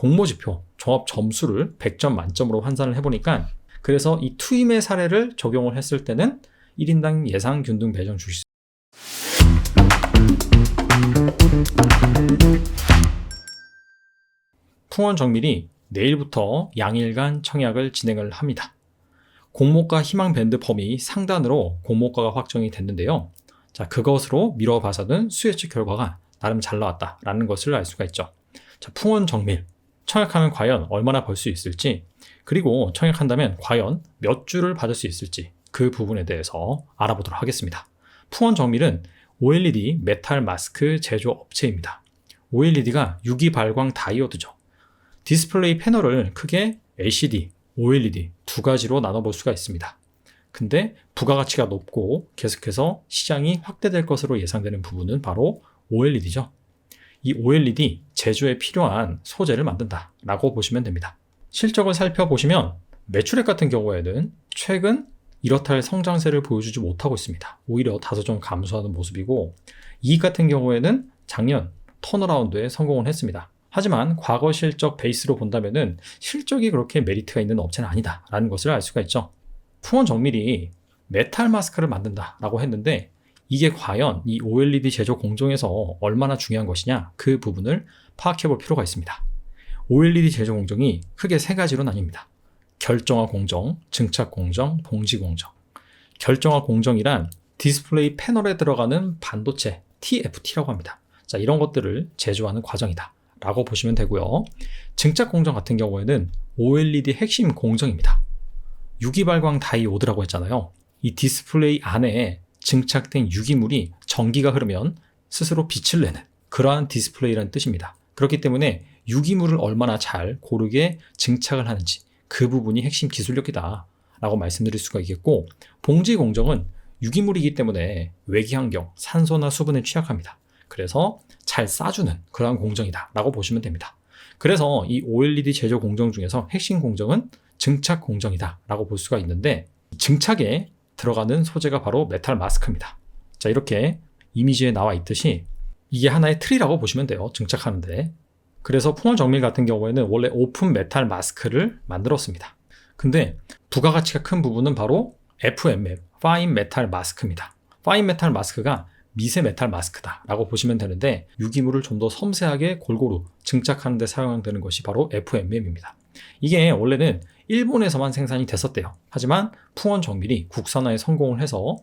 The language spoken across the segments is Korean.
공모지표 종합 점수를 100점 만점으로 환산을 해보니까 그래서 이 투임의 사례를 적용을 했을 때는 1인당 예상 균등 배정 주식 풍원정밀이 내일부터 양일간 청약을 진행을 합니다. 공모가 희망 밴드 범위 상단으로 공모가가 확정이 됐는데요. 자, 그것으로 미뤄봐서는 수혜측 결과가 나름 잘 나왔다라는 것을 알 수가 있죠. 자, 풍원정밀 청약하면 과연 얼마나 벌 수 있을지, 그리고 청약한다면 과연 몇 주를 받을 수 있을지 그 부분에 대해서 알아보도록 하겠습니다. 풍원정밀은 OLED 메탈 마스크 제조 업체입니다. OLED가 유기 발광 다이오드죠. 디스플레이 패널을 크게 LCD, OLED 두 가지로 나눠볼 수가 있습니다. 근데 부가가치가 높고 계속해서 시장이 확대될 것으로 예상되는 부분은 바로 OLED죠. 이 OLED 제조에 필요한 소재를 만든다라고 보시면 됩니다. 실적을 살펴보시면 매출액 같은 경우에는 최근 이렇다 할 성장세를 보여주지 못하고 있습니다. 오히려 다소 좀 감소하는 모습이고, 이익 같은 경우에는 작년 턴어라운드에 성공을 했습니다. 하지만 과거 실적 베이스로 본다면은 실적이 그렇게 메리트가 있는 업체는 아니다라는 것을 알 수가 있죠. 풍원정밀이 메탈 마스크를 만든다라고 했는데 이게 과연 이 OLED 제조 공정에서 얼마나 중요한 것이냐, 그 부분을 파악해 볼 필요가 있습니다. OLED 제조 공정이 크게 세 가지로 나뉩니다. 결정화 공정, 증착 공정, 봉지 공정. 결정화 공정이란 디스플레이 패널에 들어가는 반도체 TFT라고 합니다. 자, 이런 것들을 제조하는 과정이다 라고 보시면 되고요. 증착 공정 같은 경우에는 OLED 핵심 공정입니다. 유기발광 다이오드라고 했잖아요. 이 디스플레이 안에 증착된 유기물이 전기가 흐르면 스스로 빛을 내는 그러한 디스플레이라는 뜻입니다. 그렇기 때문에 유기물을 얼마나 잘 고르게 증착을 하는지 그 부분이 핵심 기술력이다 라고 말씀드릴 수가 있겠고, 봉지 공정은 유기물이기 때문에 외기 환경, 산소나 수분에 취약합니다. 그래서 잘 싸주는 그러한 공정이다 라고 보시면 됩니다. 그래서 이 OLED 제조 공정 중에서 핵심 공정은 증착 공정이다 라고 볼 수가 있는데, 증착에 들어가는 소재가 바로 메탈 마스크입니다. 자, 이렇게 이미지에 나와 있듯이 이게 하나의 틀이라고 보시면 돼요. 증착하는데. 그래서 풍원정밀 같은 경우에는 원래 오픈 메탈 마스크를 만들었습니다. 근데 부가가치가 큰 부분은 바로 FMM, 파인 메탈 마스크입니다. 파인 메탈 마스크가 미세 메탈 마스크다 라고 보시면 되는데, 유기물을 좀 더 섬세하게 골고루 증착하는 데 사용되는 것이 바로 FMM입니다. 이게 원래는 일본에서만 생산이 됐었대요. 하지만 풍원정밀이 국산화에 성공을 해서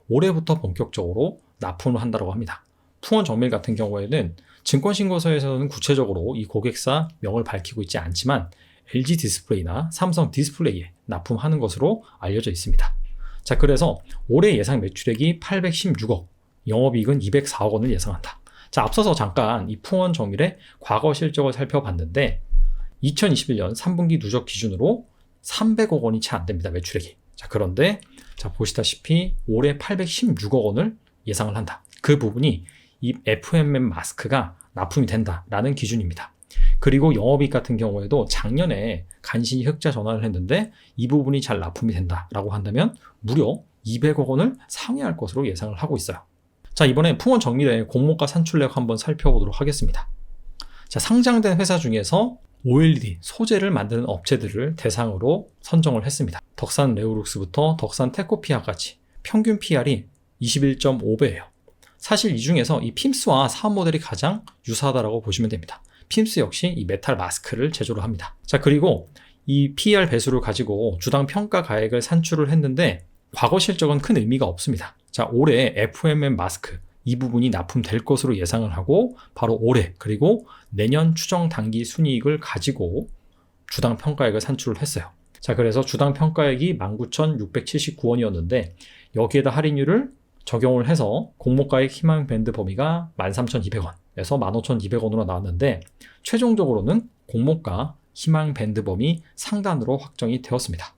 올해부터 본격적으로 납품을 한다고 합니다. 풍원정밀 같은 경우에는 증권신고서에서는 구체적으로 이 고객사 명을 밝히고 있지 않지만 LG 디스플레이나 삼성 디스플레이에 납품하는 것으로 알려져 있습니다. 자, 그래서 올해 예상 매출액이 816억, 영업이익은 204억 원을 예상한다. 자, 앞서서 잠깐 이 풍원정밀의 과거 실적을 살펴봤는데 2021년 3분기 누적 기준으로 300억 원이 채 안 됩니다. 매출액이. 자, 그런데 자, 보시다시피 올해 816억 원을 예상을 한다. 그 부분이 이 FMM 마스크가 납품이 된다라는 기준입니다. 그리고 영업이익 같은 경우에도 작년에 간신히 흑자 전환을 했는데 이 부분이 잘 납품이 된다라고 한다면 무려 200억 원을 상회할 것으로 예상을 하고 있어요. 자, 이번에 풍원정밀의 공모가 산출력 한번 살펴보도록 하겠습니다. 자, 상장된 회사 중에서 OLED 소재를 만드는 업체들을 대상으로 선정을 했습니다. 덕산 레오룩스부터 덕산 테코피아까지 평균 PR이 21.5배예요. 사실 이 중에서 이 핌스와 사업 모델이 가장 유사하다고 보시면 됩니다. 핌스 역시 이 메탈 마스크를 제조를 합니다. 자, 그리고 이 PER 배수를 가지고 주당 평가 가액을 산출을 했는데 과거 실적은 큰 의미가 없습니다. 자, 올해 FMM 마스크 이 부분이 납품될 것으로 예상을 하고 바로 올해 그리고 내년 추정 당기 순이익을 가지고 주당 평가액을 산출을 했어요. 자, 그래서 주당 평가액이 19,679원이었는데 여기에다 할인율을 적용을 해서 공모가액 희망 밴드 범위가 13,200원에서 15,200원으로 나왔는데 최종적으로는 공모가 희망 밴드 범위 상단으로 확정이 되었습니다.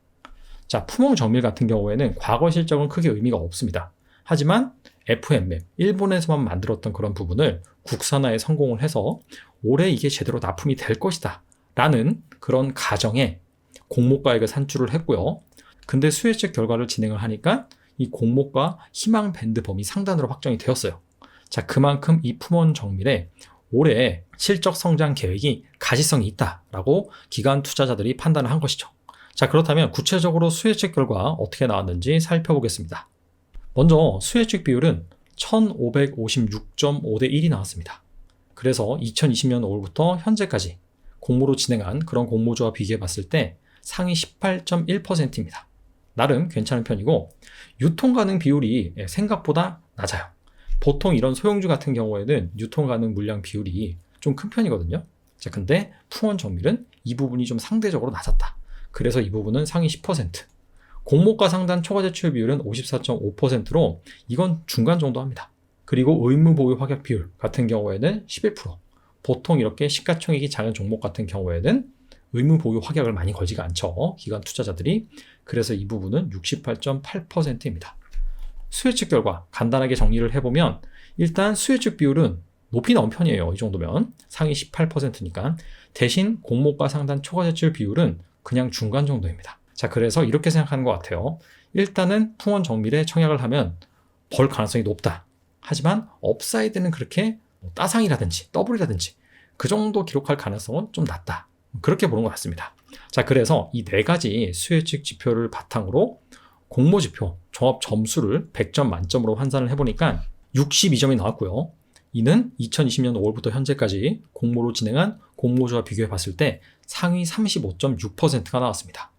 자, 풍원정밀 같은 경우에는 과거 실적은 크게 의미가 없습니다. 하지만 FMM, 일본에서만 만들었던 그런 부분을 국산화에 성공을 해서 올해 이게 제대로 납품이 될 것이다 라는 그런 가정에 공모가액을 산출을 했고요. 근데 수혜측 결과를 진행을 하니까 이 공모가 희망 밴드 범위 상단으로 확정이 되었어요. 자, 그만큼 이 풍원정밀의 올해 실적 성장 계획이 가시성이 있다라고 기관 투자자들이 판단을 한 것이죠. 자, 그렇다면 구체적으로 수혜측 결과 어떻게 나왔는지 살펴보겠습니다. 먼저 수혜측 비율은 1556.5대 1이 나왔습니다. 그래서 2020년 5월부터 현재까지 공모로 진행한 그런 공모주와 비교해 봤을 때 상위 18.1%입니다. 나름 괜찮은 편이고 유통 가능 비율이 생각보다 낮아요. 보통 이런 소형주 같은 경우에는 유통 가능 물량 비율이 좀 큰 편이거든요. 자, 근데 풍원 정밀은 이 부분이 좀 상대적으로 낮았다. 그래서 이 부분은 상위 10%. 공모가 상단 초과 제출 비율은 54.5%로 이건 중간 정도 합니다. 그리고 의무 보유 확약 비율 같은 경우에는 11%. 보통 이렇게 시가총액이 작은 종목 같은 경우에는 의무 보유 확약을 많이 걸지가 않죠. 기관 투자자들이. 그래서 이 부분은 68.8%입니다. 수혜측 결과 간단하게 정리를 해보면 일단 수혜측 비율은 높이 나온 편이에요. 이 정도면 상위 18%니까. 대신 공모가 상단 초과 제출 비율은 그냥 중간 정도입니다. 자, 그래서 이렇게 생각하는 것 같아요. 일단은 풍원 정밀에 청약을 하면 벌 가능성이 높다. 하지만 업사이드는 그렇게 따상이라든지 더블이라든지 그 정도 기록할 가능성은 좀 낮다. 그렇게 보는 것 같습니다. 자, 그래서 이 네 가지 수혜측 지표를 바탕으로 공모 지표 종합 점수를 100점 만점으로 환산을 해보니까 62점이 나왔고요. 이는 2020년 5월부터 현재까지 공모로 진행한 공모주와 비교해 봤을 때 상위 35.6%가 나왔습니다.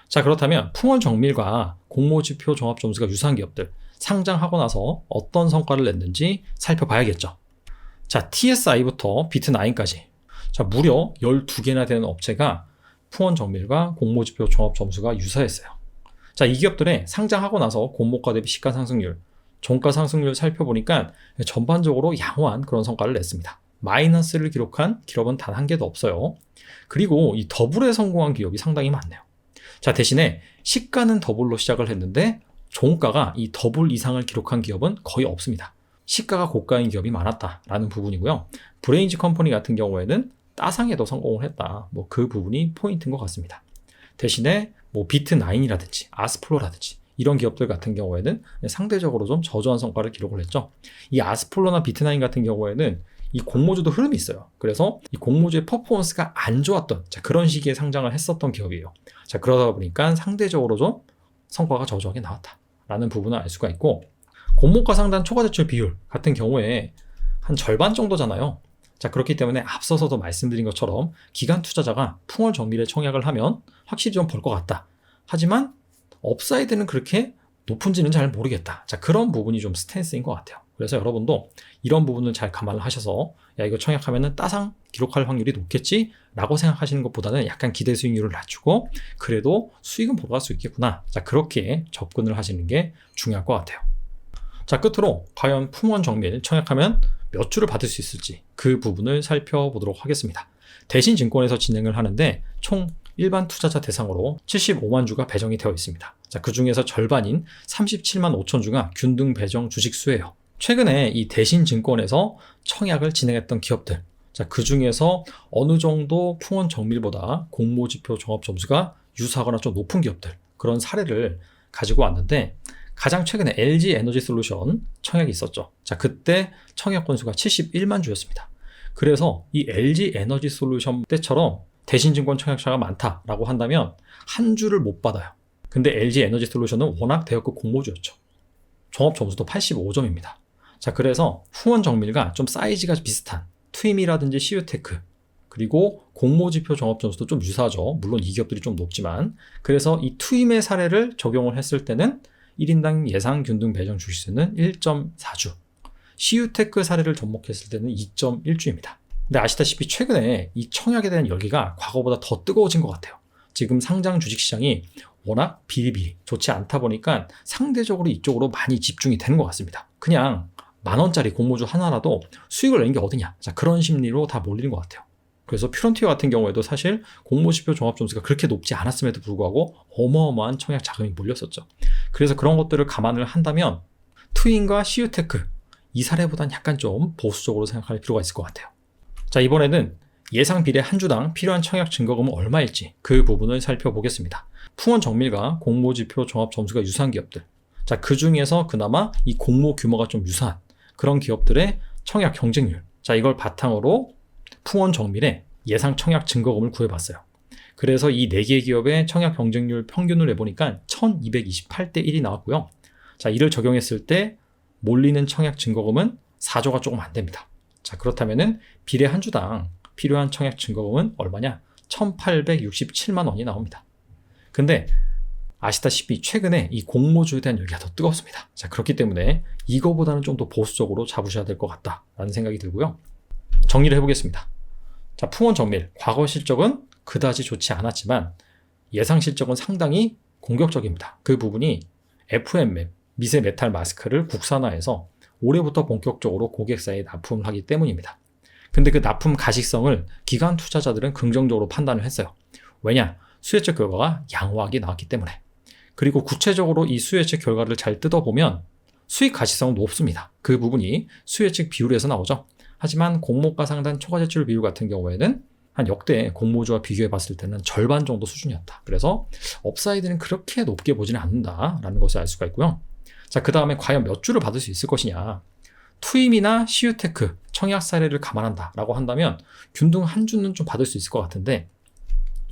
자, 그렇다면 풍원 정밀과 공모 지표 종합 점수가 유사한 기업들 상장하고 나서 어떤 성과를 냈는지 살펴봐야겠죠. 자, TSI부터 비트9까지 자, 무려 12개나 되는 업체가 풍원 정밀과 공모 지표 종합 점수가 유사했어요. 자, 이 기업들의 상장하고 나서 공모가 대비 시가 상승률, 종가 상승률 살펴보니까 전반적으로 양호한 그런 성과를 냈습니다. 마이너스를 기록한 기업은 단 한 개도 없어요. 그리고 이 더블에 성공한 기업이 상당히 많네요. 자, 대신에 시가는 더블로 시작을 했는데 종가가 이 더블 이상을 기록한 기업은 거의 없습니다. 시가가 고가인 기업이 많았다라는 부분이고요. 브레인즈 컴퍼니 같은 경우에는 따상에도 성공을 했다. 뭐 그 부분이 포인트인 것 같습니다. 대신에 뭐 비트9이라든지 아스플로라든지 이런 기업들 같은 경우에는 상대적으로 좀 저조한 성과를 기록을 했죠. 이 아스플로나 비트9 같은 경우에는 이 공모주도 흐름이 있어요. 그래서 이 공모주의 퍼포먼스가 안 좋았던 그런 시기에 상장을 했었던 기업이에요. 자, 그러다 보니까 상대적으로 좀 성과가 저조하게 나왔다라는 부분을 알 수가 있고 공모가 상단 초과 제출 비율 같은 경우에 한 절반 정도잖아요. 자, 그렇기 때문에 앞서서도 말씀드린 것처럼 기관 투자자가 풍월 정밀에 청약을 하면 확실히 좀 벌 것 같다. 하지만 업사이드는 그렇게 높은지는 잘 모르겠다. 자, 그런 부분이 좀 스탠스인 것 같아요. 그래서 여러분도 이런 부분을 잘 감안을 하셔서 야, 이거 청약하면은 따상 기록할 확률이 높겠지? 라고 생각하시는 것보다는 약간 기대 수익률을 낮추고 그래도 수익은 보러 갈 수 있겠구나. 자, 그렇게 접근을 하시는 게 중요할 것 같아요. 자, 끝으로 과연 풍원 정밀 청약하면 몇 주를 받을 수 있을지 그 부분을 살펴보도록 하겠습니다. 대신증권에서 진행을 하는데 총 일반 투자자 대상으로 75만 주가 배정이 되어 있습니다. 자, 그 중에서 절반인 37만 5천 주가 균등 배정 주식수예요. 최근에 이 대신증권에서 청약을 진행했던 기업들, 자, 그 중에서 어느 정도 풍원 정밀보다 공모지표 종합 점수가 유사하거나 좀 높은 기업들, 그런 사례를 가지고 왔는데 가장 최근에 LG 에너지 솔루션 청약이 있었죠. 자, 그때 청약 건수가 71만 주였습니다. 그래서 이 LG 에너지 솔루션 때처럼 대신증권 청약자가 많다라고 한다면 한 주를 못 받아요. 근데 LG 에너지 솔루션은 워낙 대여급 공모주였죠. 종합 점수도 85점입니다. 자, 그래서 풍원 정밀과 좀 사이즈가 비슷한 투임이라든지 CU테크 그리고 공모지표 종합 점수도 좀 유사하죠. 물론 이 기업들이 좀 높지만 그래서 이 투임의 사례를 적용을 했을 때는 1인당 예상 균등 배정 주식수는 1.4주 CU테크 사례를 접목했을 때는 2.1주입니다. 근데 아시다시피 최근에 이 청약에 대한 열기가 과거보다 더 뜨거워진 것 같아요. 지금 상장 주식시장이 워낙 비리비리 좋지 않다 보니까 상대적으로 이쪽으로 많이 집중이 되는 것 같습니다. 그냥 만원짜리 공모주 하나라도 수익을 내는 게 어디냐, 자, 그런 심리로 다 몰리는 것 같아요. 그래서 퓨런티어 같은 경우에도 사실 공모지표 종합점수가 그렇게 높지 않았음에도 불구하고 어마어마한 청약 자금이 몰렸었죠. 그래서 그런 것들을 감안을 한다면 트윈과 CU테크 이 사례보다는 약간 좀 보수적으로 생각할 필요가 있을 것 같아요. 자, 이번에는 예상 비례 한 주당 필요한 청약 증거금은 얼마일지 그 부분을 살펴보겠습니다. 풍원 정밀과 공모지표 종합 점수가 유사한 기업들, 자, 그 중에서 그나마 이 공모 규모가 좀 유사한 그런 기업들의 청약 경쟁률, 자, 이걸 바탕으로 풍원 정밀의 예상 청약 증거금을 구해봤어요. 그래서 이 4개 기업의 청약 경쟁률 평균을 내보니까 1228대 1이 나왔고요. 자, 이를 적용했을 때 몰리는 청약 증거금은 4조가 조금 안 됩니다. 자, 그렇다면은 비례 한 주당 필요한 청약 증거금은 얼마냐? 1867만 원이 나옵니다. 근데 아시다시피 최근에 이 공모주에 대한 얘기가 더 뜨겁습니다. 자, 그렇기 때문에 이거보다는 좀 더 보수적으로 잡으셔야 될 것 같다라는 생각이 들고요. 정리를 해보겠습니다. 자, 풍원 정밀 과거 실적은 그다지 좋지 않았지만 예상 실적은 상당히 공격적입니다. 그 부분이 FM맵 미세 메탈 마스크를 국산화해서 올해부터 본격적으로 고객사에 납품을 하기 때문입니다. 근데 그 납품 가시성을 기관 투자자들은 긍정적으로 판단을 했어요. 왜냐? 수혜책 결과가 양호하게 나왔기 때문에. 그리고 구체적으로 이 수혜책 결과를 잘 뜯어보면 수익 가시성은 높습니다. 그 부분이 수혜책 비율에서 나오죠. 하지만 공모가 상단 초과 제출 비율 같은 경우에는 한 역대 공모주와 비교해 봤을 때는 절반 정도 수준이었다. 그래서 업사이드는 그렇게 높게 보지는 않는다라는 것을 알 수가 있고요. 자, 그 다음에 과연 몇 주를 받을 수 있을 것이냐. 투임이나 시유테크 청약 사례를 감안한다라고 한다면 균등 한 주는 좀 받을 수 있을 것 같은데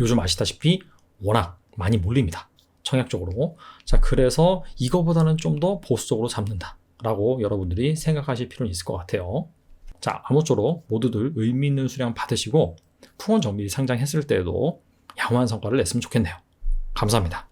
요즘 아시다시피 워낙 많이 몰립니다. 청약적으로. 자, 그래서 이거보다는 좀 더 보수적으로 잡는다라고 여러분들이 생각하실 필요는 있을 것 같아요. 자, 아무쪼록 모두들 의미 있는 수량 받으시고 풍원 정밀이 상장했을 때에도 양호한 성과를 냈으면 좋겠네요. 감사합니다.